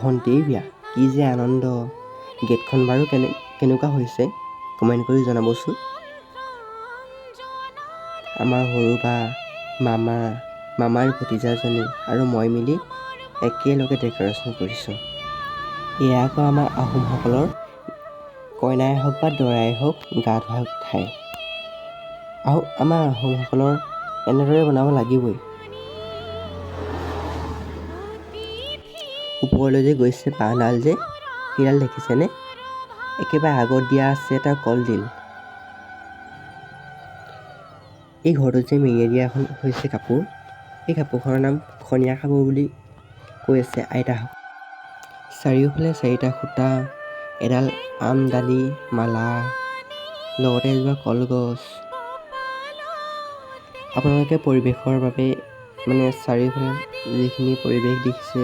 ভণ্টিৰ বিয়া, কি যে আনন্দ। গেটখন বাৰু কেনেকুৱা হৈছে কমেণ্ট কৰি জনাবচোন। আমাৰ সৰু বা মামাৰ ভতিজাজনী আৰু মই মিলি একেলগে ডেক'ৰেশ্যন কৰিছোঁ। এয়া আকৌ আমাৰ আহোমসকলৰ কইনাই হওক বা দৰাই হওক গা ধোৱা ঠাই। আমাৰ আহোমসকলৰ এনেদৰে বনাব লাগিবই। ওপৰলৈ যে গৈছে বাঁহডাল যে, সেইডাল দেখিছেনে? একেবাৰে আগত দিয়া আছে এটা কলডিল। এই ঘৰটোত যে মেৰিয়াই দিয়া হৈছে কাপোৰ, এই কাপোৰখনৰ নাম খনীয়া কাপোৰ বুলি কৈ আছে আইতাহঁত। চাৰিওফালে 4টা খুঁটা, এডাল আমডালি মালা, লগতে এজোপা কলগছ। আপোনালোকে পৰিৱেশৰ বাবে চাৰিওফালে যিখিনি পৰিৱেশ দেখিছে